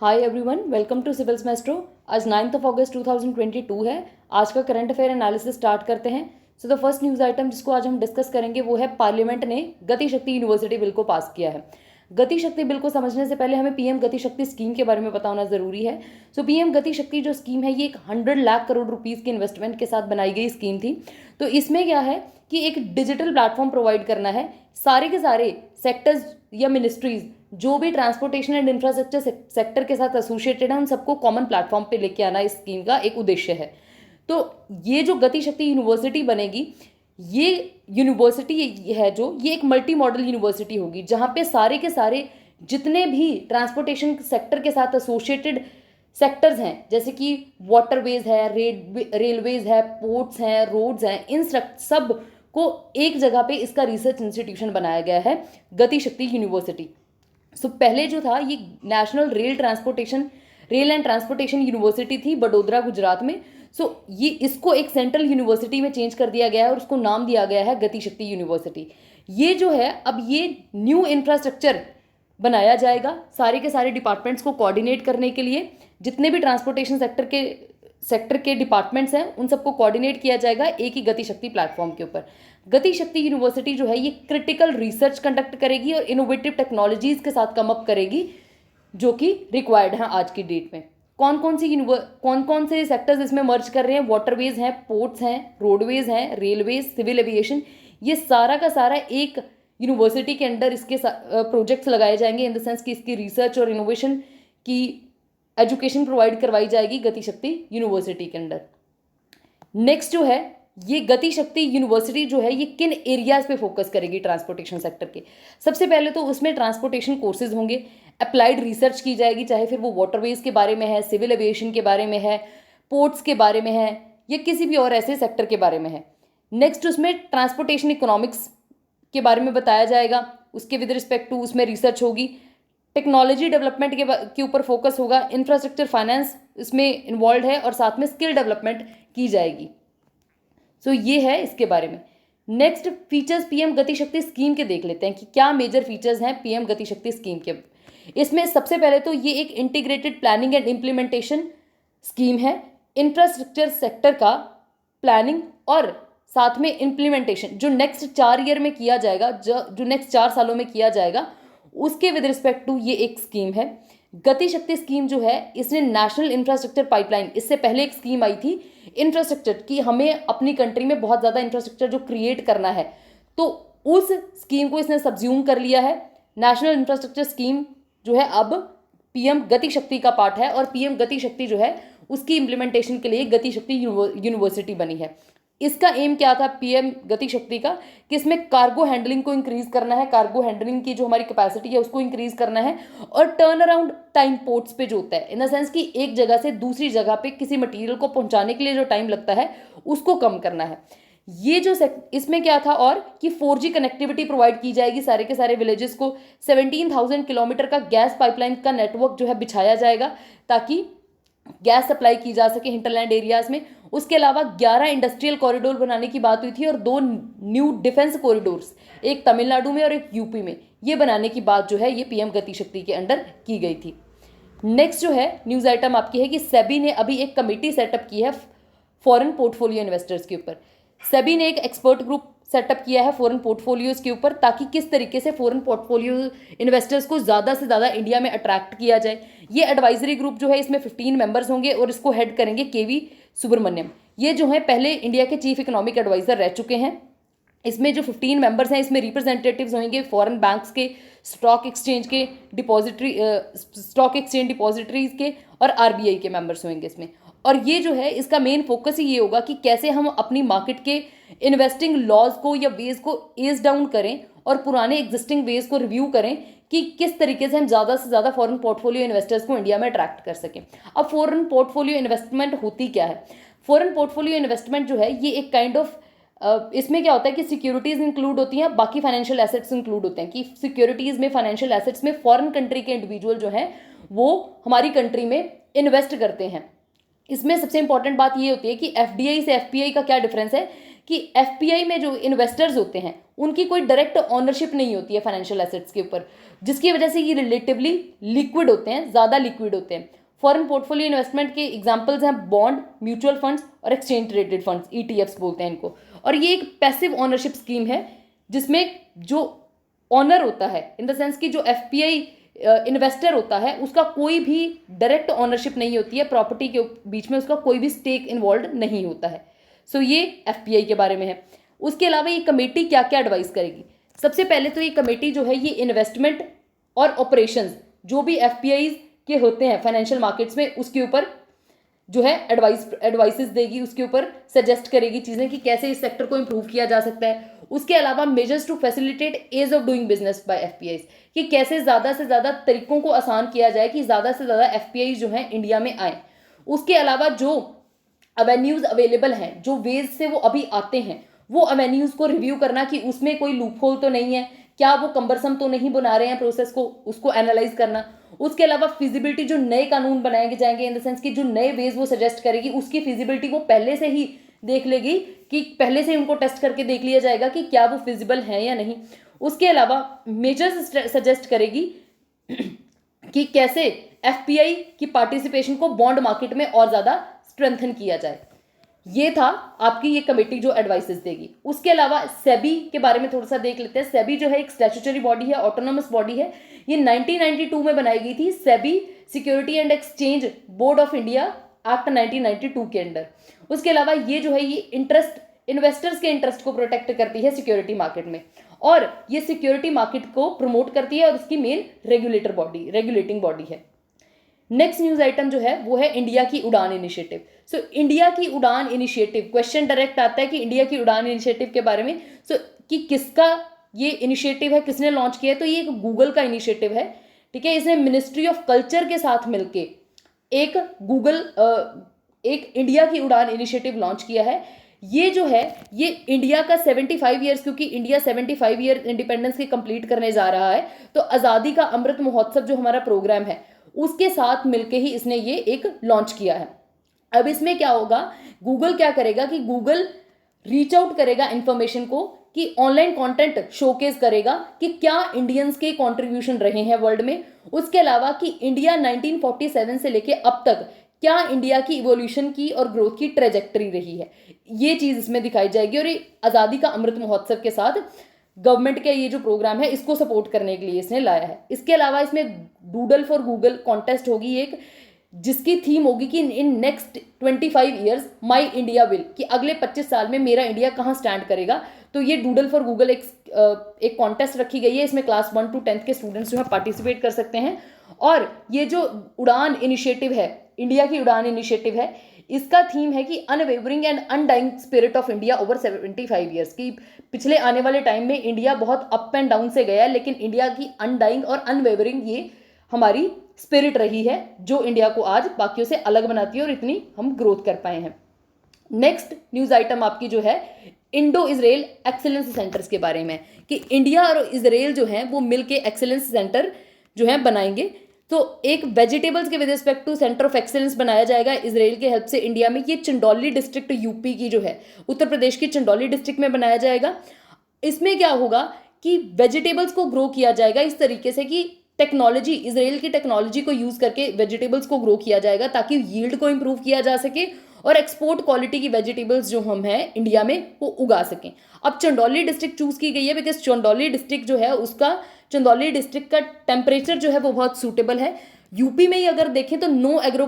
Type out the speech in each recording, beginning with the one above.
Hi everyone, welcome to civils maestro. आज 9 अगस्त 2022 है। आज का करंट अफेयर एनालिसिस स्टार्ट करते हैं। So the first news item जिसको आज हम डिस्कस करेंगे वो है पार्लियामेंट ने गति शक्ति यूनिवर्सिटी बिल को पास किया है। गति शक्ति बिल को समझने से पहले हमें पीएम गति शक्ति स्कीम के बारे में पता होना जरूरी है। सो पीएम गति शक्ति जो स्कीम है ये एक 100 लाख करोड़ रुपीस की इन्वेस्टमेंट के साथ बनाई गई स्कीम थी। तो इसमें क्या है कि एक डिजिटल प्लेटफॉर्म प्रोवाइड करना है। सारे के सारे सेक्टर्स या मिनिस्ट्रीज जो भी ट्रांसपोर्टेशन एंड इंफ्रास्ट्रक्चर सेक्टर के साथ एसोसिएटेड है उन सबको कॉमन प्लेटफॉर्म पे लेके आना इस स्कीम का एक उद्देश्य है। तो ये जो गति शक्ति यूनिवर्सिटी बनेगी, ये यूनिवर्सिटी है जो ये एक मल्टी मॉडल यूनिवर्सिटी होगी जहाँ पे सारे के सारे जितने भी ट्रांसपोर्टेशन सेक्टर के साथ एसोसिएटेड सेक्टर्स हैं, जैसे कि वाटरवेज है, रेलवेज है, पोर्ट्स हैं, रोड्स हैं, इन सब को एक जगह पे इसका रिसर्च इंस्टीट्यूशन बनाया गया है, गति शक्ति यूनिवर्सिटी। सो पहले जो था ये national rail and transportation university थी बड़ोदरा गुजरात में। सो ये इसको एक सेंट्रल यूनिवर्सिटी में चेंज कर दिया गया है और उसको नाम दिया गया है गति शक्ति यूनिवर्सिटी। ये जो है अब ये न्यू इंफ्रास्ट्रक्चर बनाया जाएगा सारे के सारे डिपार्टमेंट्स को कोऑर्डिनेट करने के लिए। जितने भी ट्रांसपोर्टेशन सेक्टर के डिपार्टमेंट्स हैं उन सबको कोऑर्डिनेट किया जाएगा एक ही गति शक्ति प्लेटफॉर्म के ऊपर। गति शक्ति यूनिवर्सिटी जो है ये क्रिटिकल रिसर्च कंडक्ट करेगी और इनोवेटिव टेक्नोलॉजीज के साथ कम अप करेगी जो कि रिक्वायर्ड है आज की डेट में। कौन कौन से सेक्टर्स इसमें मर्ज कर रहे हैं? वाटरवेज हैं, पोर्ट्स हैं, रोडवेज हैं, रेलवेज, सिविल एविएशन, ये सारा का सारा एक यूनिवर्सिटी के अंडर इसके प्रोजेक्ट्स लगाए जाएंगे। इन द सेंस कि इसकी रिसर्च और इनोवेशन की एजुकेशन प्रोवाइड करवाई जाएगी गति शक्ति यूनिवर्सिटी के अंडर। नेक्स्ट जो है ये गति शक्ति यूनिवर्सिटी जो है ये किन एरियाज पे फोकस करेगी ट्रांसपोर्टेशन सेक्टर के? सबसे पहले तो उसमें ट्रांसपोर्टेशन कोर्सेज होंगे, अप्लाइड रिसर्च की जाएगी, चाहे फिर वो वाटरवेज के बारे में है, सिविल एविएशन के बारे में है, पोर्ट्स के बारे में है या किसी भी और ऐसे सेक्टर के बारे में है। नेक्स्ट उसमें ट्रांसपोर्टेशन इकोनॉमिक्स के बारे में बताया जाएगा, उसके विद रिस्पेक्ट टू उसमें रिसर्च होगी। टेक्नोलॉजी डेवलपमेंट के ऊपर फोकस होगा, इंफ्रास्ट्रक्चर फाइनेंस इसमें इन्वॉल्व है और साथ में स्किल डेवलपमेंट की जाएगी। सो ये है इसके बारे में। नेक्स्ट फीचर्स पीएम गति शक्ति स्कीम के देख लेते हैं कि क्या मेजर फीचर्स हैं पीएम गति शक्ति स्कीम के। इसमें सबसे पहले तो ये एक integrated planning and implementation scheme है। इंफ्रास्ट्रक्चर सेक्टर का प्लानिंग और साथ में इम्प्लीमेंटेशन जो नेक्स्ट 4 ईयर में किया जाएगा, जो नेक्स्ट 4 सालों में किया जाएगा, उसके विद रिस्पेक्ट टू ये एक स्कीम है। गति शक्ति स्कीम जो है इसने नेशनल इंफ्रास्ट्रक्चर पाइपलाइन, इससे पहले एक स्कीम आई थी इंफ्रास्ट्रक्चर की, हमें अपनी कंट्री में बहुत ज़्यादा इंफ्रास्ट्रक्चर जो क्रिएट करना है, तो उस स्कीम को इसने सब्ज्यूम कर लिया है। नेशनल इंफ्रास्ट्रक्चर स्कीम जो है अब पीएम गति शक्ति का पार्ट है और पीएम गति शक्ति जो है उसकी इम्प्लीमेंटेशन के लिए गति शक्ति यूनिवर्सिटी बनी है। इसका एम क्या था पीएम गति शक्ति का कि इसमें कार्गो हैंडलिंग को इंक्रीज करना है, कार्गो हैंडलिंग की जो हमारी कैपेसिटी है उसको इंक्रीज करना है और टर्न अराउंड टाइम पोर्ट्स पे जो होता है, इन द सेंस कि एक जगह से दूसरी जगह पे किसी मटेरियल को पहुंचाने के लिए जो टाइम लगता है उसको कम करना है। ये जो इसमें क्या था और कि 4G कनेक्टिविटी प्रोवाइड की जाएगी सारे के सारे विलेजेस को। 17,000 किलोमीटर का गैस पाइपलाइन का नेटवर्क जो है बिछाया जाएगा ताकि गैस सप्लाई की जा सके हिंटरलैंड एरियाज में। उसके अलावा 11 इंडस्ट्रियल कॉरिडोर बनाने की बात हुई थी और 2 न्यू डिफेंस कॉरिडोर्स, एक तमिलनाडु में और एक यूपी में, ये बनाने की बात जो है ये पीएम गति शक्ति के अंडर की गई थी। नेक्स्ट जो है न्यूज़ आइटम आपकी है कि सेबी ने अभी एक कमेटी सेटअप की है फॉरेन पोर्टफोलियो इन्वेस्टर्स के ऊपर। सेबी ने एक एक्सपर्ट ग्रुप सेटअप किया है फॉरेन पोर्टफोलियोज के ऊपर ताकि किस तरीके से फॉरेन पोर्टफोलियो इन्वेस्टर्स को ज़्यादा से ज़्यादा इंडिया में अट्रैक्ट किया जाए। ये एडवाइजरी ग्रुप जो है इसमें 15 मेंबर्स होंगे और इसको हेड करेंगे केवी सुब्रमण्यम। ये जो है पहले इंडिया के चीफ इकोनॉमिक एडवाइजर रह चुके हैं। इसमें जो 15 मेंबर्स हैं इसमें रिप्रेजेंटेटिव्स होंगे फॉरेन बैंक्स के, स्टॉक एक्सचेंज डिपॉजिटरीज के और आरबीआई के मेंबर्स होंगे इसमें। और ये जो है इसका मेन फोकस ही ये होगा कि कैसे हम अपनी मार्केट के इन्वेस्टिंग लॉज को या वेज को एज डाउन करें और पुराने एग्जिस्टिंग वेज को रिव्यू करें कि किस तरीके से हम ज़्यादा से ज़्यादा फॉरेन पोर्टफोलियो इन्वेस्टर्स को इंडिया में अट्रैक्ट कर सकें। अब फॉरेन पोर्टफोलियो इन्वेस्टमेंट होती क्या है? फॉरेन पोर्टफोलियो इन्वेस्टमेंट जो है ये एक काइंड ऑफ इसमें क्या होता है कि सिक्योरिटीज़ इंक्लूड होती हैं, बाकी फाइनेंशियल एसेट्स इंक्लूड होते हैं कि सिक्योरिटीज़ में, फाइनेंशियल एसेट्स में फॉरेन कंट्री के इंडिविजुअल जो हैं वो हमारी कंट्री में इन्वेस्ट करते हैं। इसमें सबसे इंपॉर्टेंट बात ये होती है कि एफडीआई से एफपीआई का क्या डिफरेंस है कि एफपीआई में जो इन्वेस्टर्स होते हैं उनकी कोई डायरेक्ट ऑनरशिप नहीं होती है फाइनेंशियल एसेट्स के ऊपर, जिसकी वजह से ये रिलेटिवली लिक्विड होते हैं, ज़्यादा लिक्विड होते हैं। फॉरेन पोर्टफोलियो इन्वेस्टमेंट के एग्जांपल्स हैं बॉन्ड, म्यूचुअल फंड्स और एक्सचेंज ट्रेडेड फंड्स, ईटीएफ्स बोलते हैं इनको। और ये एक पैसिव ऑनरशिप स्कीम है जिसमें जो ऑनर होता है, इन द सेंस कि जो एफपीआई इन्वेस्टर होता है उसका कोई भी डायरेक्ट ऑनरशिप नहीं होती है, प्रॉपर्टी के बीच में उसका कोई भी स्टेक इन्वॉल्व नहीं होता है। सो ये एफपीआई के बारे में है। उसके अलावा ये कमेटी क्या क्या एडवाइस करेगी? सबसे पहले तो ये कमेटी जो है ये इन्वेस्टमेंट और ऑपरेशंस जो भी एफपीआई के होते हैं फाइनेंशियल मार्केट्स में उसके ऊपर जो है एडवाइसेस देगी, उसके ऊपर सजेस्ट करेगी चीज़ें कि कैसे इस सेक्टर को इम्प्रूव किया जा सकता है। उसके अलावा measures to facilitate ease of doing business by FPIs, कि कैसे ज़्यादा से ज़्यादा तरीकों को आसान किया जाए कि ज़्यादा से ज़्यादा एफपीआई जो हैं इंडिया में आए। उसके अलावा जो अवेन्यूज़ अवेलेबल हैं, जो वेज से वो अभी आते हैं, वो अवेन्यूज़ को रिव्यू करना कि उसमें कोई लूप होल तो नहीं है, क्या वो कम्बरसम तो नहीं बना रहे हैं प्रोसेस को, उसको एनालाइज करना। उसके अलावा फिजिबिलिटी, जो नए कानून बनाए जाएंगे इन द सेंस कि जो नए वेज वो सजेस्ट करेगी उसकी फिजिबिलिटी वो पहले से ही देख लेगी, कि पहले से ही उनको टेस्ट करके देख लिया जाएगा कि क्या वो फिजिबल है या नहीं। उसके अलावा मेजर्स सजेस्ट करेगी कि कैसे एफपीआई की पार्टिसिपेशन को बॉन्ड मार्केट में और ज़्यादा स्ट्रेंथन किया जाए। ये था आपकी ये कमेटी जो एडवाइसेस देगी। उसके अलावा सेबी के बारे में थोड़ा सा देख लेते हैं। सेबी जो है एक स्टैट्यूटरी बॉडी है, ऑटोनोमस बॉडी है। ये 1992 में बनाई गई थी, SEBI security and exchange board of India act 1992 के अंडर। उसके अलावा ये जो है ये इन्वेस्टर्स के इंटरेस्ट को प्रोटेक्ट करती है सिक्योरिटी मार्केट में, और ये सिक्योरिटी मार्केट को प्रमोट करती है और उसकी मेन रेगुलेटिंग बॉडी है। नेक्स्ट न्यूज आइटम जो है वो है इंडिया की उड़ान इनिशिएटिव। सो इंडिया की उड़ान इनिशिएटिव, क्वेश्चन डायरेक्ट आता है कि इंडिया की उड़ान इनिशिएटिव के बारे में। कि किसका ये इनिशिएटिव है, किसने लॉन्च किया है? तो ये एक गूगल का इनिशिएटिव है, ठीक है। इसने मिनिस्ट्री ऑफ कल्चर के साथ मिलके एक इंडिया की उड़ान इनिशिएटिव लॉन्च किया है। ये जो है ये इंडिया का 75 ईयर्स, क्योंकि इंडिया 75 ईयर इंडिपेंडेंस के कंप्लीट करने जा रहा है, तो आज़ादी का अमृत महोत्सव जो हमारा प्रोग्राम है उसके साथ मिलके ही इसने ये एक लॉन्च किया है। अब इसमें क्या होगा, गूगल क्या करेगा कि गूगल रीच आउट करेगा इंफॉर्मेशन को, कि ऑनलाइन कंटेंट शोकेस करेगा कि क्या इंडियंस के कंट्रीब्यूशन रहे हैं वर्ल्ड में। उसके अलावा कि इंडिया 1947 से लेके अब तक क्या इंडिया की इवोल्यूशन की और ग्रोथ की ट्रेजेक्टरी रही है, ये चीज़ इसमें दिखाई जाएगी। और ये आज़ादी का अमृत महोत्सव के साथ गवर्नमेंट का ये जो प्रोग्राम है इसको सपोर्ट करने के लिए इसने लाया है। इसके अलावा इसमें डूडल फॉर गूगल कॉन्टेस्ट होगी एक, जिसकी थीम होगी कि in next 25 years my India will, कि अगले 25 साल में मेरा इंडिया कहाँ स्टैंड करेगा। तो ये डूडल फॉर गूगल एक कॉन्टेस्ट रखी गई है, इसमें क्लास 1 to 10th के स्टूडेंट्स जो है पार्टिसिपेट कर सकते हैं। और ये जो उड़ान इनिशिएटिव है, इंडिया की उड़ान इनिशिएटिव है, इसका थीम है कि unwavering and undying spirit of India over 75 years, की पिछले आने वाले टाइम में इंडिया बहुत अप एंड डाउन से गया है, लेकिन इंडिया की अनडाइंग और अनवेवरिंग ये हमारी स्पिरिट रही है जो इंडिया को आज बाकियों से अलग बनाती है और इतनी हम ग्रोथ कर पाए हैं। नेक्स्ट न्यूज आइटम आपकी जो है इंडो इजराइल एक्सीलेंस सेंटर्स के बारे में, कि इंडिया और इजराइल जो है वो मिलके एक्सीलेंस सेंटर जो है बनाएंगे। तो एक वेजिटेबल्स के with respect to centre of excellence बनाया जाएगा इजराइल के हेल्प से इंडिया में। ये चंदौली डिस्ट्रिक्ट यूपी की जो है, उत्तर प्रदेश की चंदौली डिस्ट्रिक्ट में बनाया जाएगा। इसमें क्या होगा कि वेजिटेबल्स को ग्रो किया जाएगा इस तरीके से कि टेक्नोलॉजी, इजराइल की टेक्नोलॉजी को यूज़ करके वेजिटेबल्स को ग्रो किया जाएगा ताकि यील्ड को इंप्रूव किया जा सके और एक्सपोर्ट क्वालिटी की वेजिटेबल्स जो हम हैं इंडिया में वो उगा सकें। अब चंदौली डिस्ट्रिक्ट चूज़ की गई है बिकॉज चंदौली डिस्ट्रिक्ट जो है उसका, चंदौली डिस्ट्रिक्ट का टेम्परेचर जो है वो बहुत सूटेबल है। यूपी में ही अगर देखें तो 9 एग्रो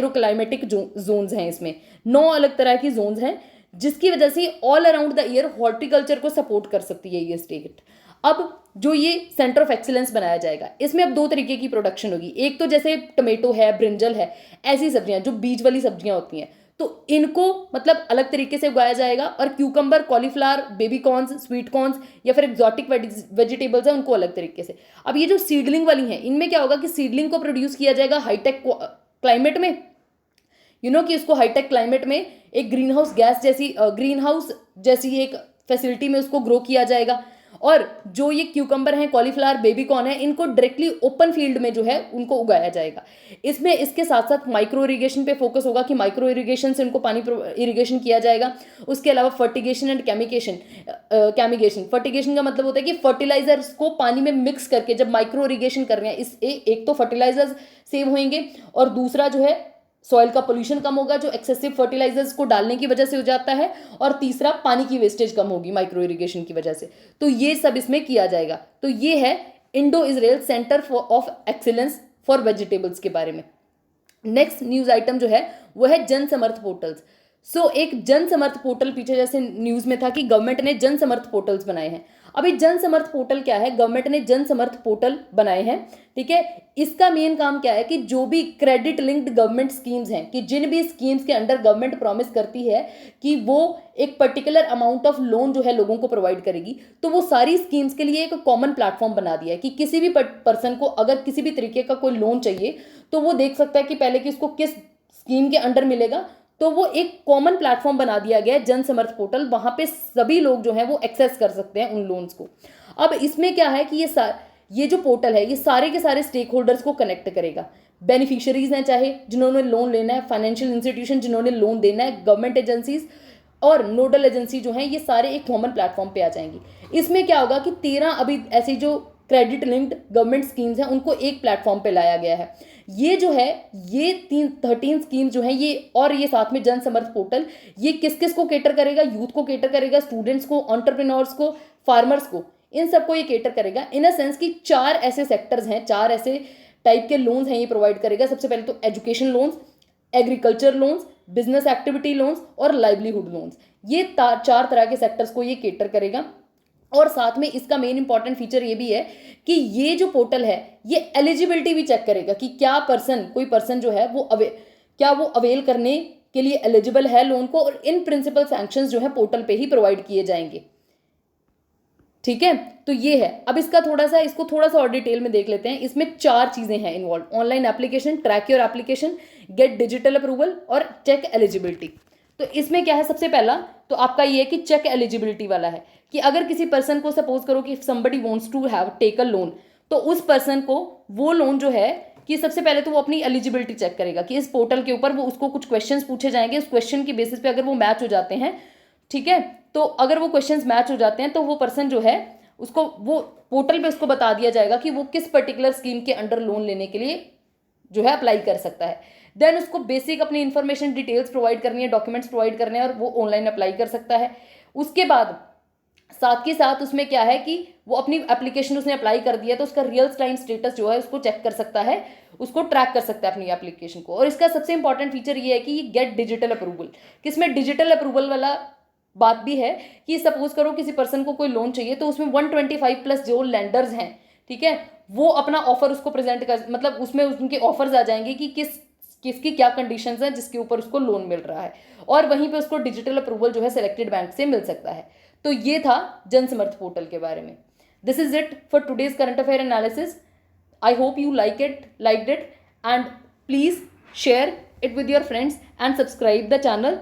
क्लाइमेटिक जोन्स हैं, इसमें 9 अलग तरह की जोन्स हैं, जिसकी वजह से all around the year horticulture को सपोर्ट कर सकती है ये स्टेट। अब जो ये सेंटर ऑफ एक्सीलेंस बनाया जाएगा, इसमें अब 2 तरीके की प्रोडक्शन होगी। एक तो जैसे टमेटो है, ब्रिंजल है, ऐसी सब्जियां जो बीज वाली सब्जियां होती हैं, तो इनको मतलब अलग तरीके से उगाया जाएगा। और cucumber, cauliflower, baby corns, sweet corns या फिर एक्जॉटिक वेजिटेबल्स हैं, उनको अलग तरीके से। अब ये जो सीडलिंग वाली हैं, इनमें क्या होगा कि सीडलिंग को प्रोड्यूस किया जाएगा हाईटेक क्लाइमेट में, कि उसको हाईटेक क्लाइमेट में एक ग्रीन हाउस जैसी एक फैसिलिटी में उसको ग्रो किया जाएगा। और जो ये क्यूकम्बर हैं, कॉलीफ्लावर, बेबी कॉर्न है, इनको डायरेक्टली ओपन फील्ड में जो है उनको उगाया जाएगा। इसमें इसके साथ साथ माइक्रो इरिगेशन पे फोकस होगा कि माइक्रो इरिगेशन से इनको पानी इरिगेशन किया जाएगा। उसके अलावा फर्टिगेशन एंड कैमिगेशन। फर्टिगेशन का मतलब होता है कि फर्टिलाइजर्स को पानी में मिक्स करके जब माइक्रो इरिगेशन कर रहे हैं, इस एक तो फर्टिलाइजर्स सेव होंगे और दूसरा जो है सॉइल का पोल्यूशन कम होगा जो एक्सेसिव फर्टिलाइजर्स को डालने की वजह से हो जाता है, और तीसरा पानी की वेस्टेज कम होगी माइक्रो इरिगेशन की वजह से। तो ये सब इसमें किया जाएगा। तो ये है Indo Israel centre of excellence for vegetables के बारे में। नेक्स्ट न्यूज आइटम जो है वो है जन समर्थ पोर्टल्स। एक जन समर्थ पोर्टल पीछे जैसे न्यूज में था कि गवर्नमेंट ने जन समर्थ पोर्टल्स बनाए हैं। अभी जन समर्थ पोर्टल क्या है? गवर्नमेंट ने जन समर्थ पोर्टल बनाए हैं, ठीक है। इसका मेन काम क्या है कि जो भी क्रेडिट लिंक्ड गवर्नमेंट स्कीम्स हैं, कि जिन भी स्कीम्स के अंडर गवर्नमेंट प्रॉमिस करती है कि वो एक पर्टिकुलर अमाउंट ऑफ लोन जो है लोगों को प्रोवाइड करेगी, तो वो सारी स्कीम्स के लिए एक कॉमन प्लेटफॉर्म बना दिया है कि किसी भी पर्सन को अगर किसी भी तरीके का कोई लोन चाहिए तो वो देख सकता है कि पहले कि उसको किस स्कीम के अंडर मिलेगा। तो वो एक कॉमन प्लेटफॉर्म बना दिया गया है जन समर्थ पोर्टल, वहां पे सभी लोग जो हैं वो एक्सेस कर सकते हैं उन लोन्स को। अब इसमें क्या है कि ये जो पोर्टल है ये सारे के सारे स्टेक होल्डर्स को कनेक्ट करेगा। बेनिफिशियरीज हैं, चाहे जिन्होंने लोन लेना है, फाइनेंशियल इंस्टीट्यूशन जिन्होंने लोन देना है, गवर्नमेंट एजेंसीज और नोडल एजेंसी जो हैं, ये सारे एक कॉमन प्लेटफॉर्म पे आ जाएंगी। इसमें क्या होगा कि 13 अभी ऐसी जो क्रेडिट लिंक्ड गवर्नमेंट स्कीम्स हैं उनको एक प्लेटफॉर्म पे लाया गया है। ये जो है ये 13 स्कीम जो है ये, और ये साथ में जन समर्थ पोर्टल, ये किस किस को केटर करेगा? यूथ को केटर करेगा, स्टूडेंट्स को, एंटरप्रेन्योर्स को, फार्मर्स को, इन सबको ये केटर करेगा। इन अ सेंस कि 4 ऐसे सेक्टर्स हैं, 4 ऐसे टाइप के लोन्स हैं ये प्रोवाइड करेगा। सबसे पहले तो education loans, agriculture loans, business activity loans और लाइवलीहुड लोन्स। ये 4 तरह के सेक्टर्स को ये केटर करेगा। और साथ में इसका मेन इंपॉर्टेंट फीचर ये भी है कि ये जो पोर्टल है ये एलिजिबिलिटी भी चेक करेगा कि क्या कोई पर्सन जो है वो अवेल करने के लिए एलिजिबल है लोन को, और इन प्रिंसिपल सैंक्शंस जो है पोर्टल पे ही प्रोवाइड किए जाएंगे, ठीक है। तो ये है। अब इसको थोड़ा सा और डिटेल में देख लेते हैं। इसमें 4 चीजें हैं involve: online application, track your application, gate digital approval और चेक एलिजिबिलिटी। तो इसमें क्या है? सबसे पहला तो आपका ये है कि चेक एलिजिबिलिटी वाला है कि अगर किसी पर्सन को, सपोज करो कि if somebody wants to have take a loan, तो उस पर्सन को वो लोन जो है कि सबसे पहले तो वो अपनी एलिजिबिलिटी चेक करेगा कि इस पोर्टल के ऊपर वो उसको कुछ क्वेश्चंस पूछे जाएंगे, उस क्वेश्चन की बेसिस पे अगर वो मैच हो जाते हैं, ठीक है, तो अगर वो क्वेश्चंस मैच हो जाते हैं तो वो पर्सन जो है उसको वो पोर्टल पे उसको बता दिया जाएगा कि वो किस पर्टिकुलर स्कीम के अंडर लोन लेने के लिए जो है अप्लाई कर सकता है। देन उसको बेसिक अपनी इंफॉर्मेशन डिटेल्स प्रोवाइड करनी है, डॉक्यूमेंट्स प्रोवाइड करने हैं, और वो ऑनलाइन अप्लाई कर सकता है। उसके बाद साथ के साथ उसमें क्या है कि वो अपनी एप्लीकेशन उसने अप्लाई कर दिया तो उसका रियल टाइम स्टेटस जो है उसको चेक कर सकता है, उसको ट्रैक कर सकता है अपनी एप्लीकेशन को। और इसका सबसे इंपॉर्टेंट फीचर ये है कि ये गेट डिजिटल अप्रूवल, किसमें डिजिटल अप्रूवल वाला बात भी है कि सपोज करो किसी पर्सन को कोई लोन चाहिए तो उसमें 125 प्लस जो लेंडर्स हैं, ठीक है, वो अपना ऑफर उसको प्रेजेंट कर, मतलब उसमें उनके ऑफर्स आ जाएंगे कि किसकी क्या कंडीशंस हैं जिसके ऊपर उसको लोन मिल रहा है, और वहीं पे उसको डिजिटल अप्रूवल जो है सिलेक्टेड बैंक से मिल सकता है। तो ये था जन समर्थ पोर्टल के बारे में। This is it for today's current affair analysis. I hope you liked it and please share it with your friends and subscribe the channel,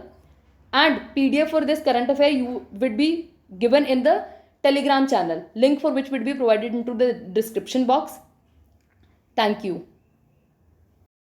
and PDF for this current affair you will be given in the Telegram channel, link for which will be provided into the description box. Thank you.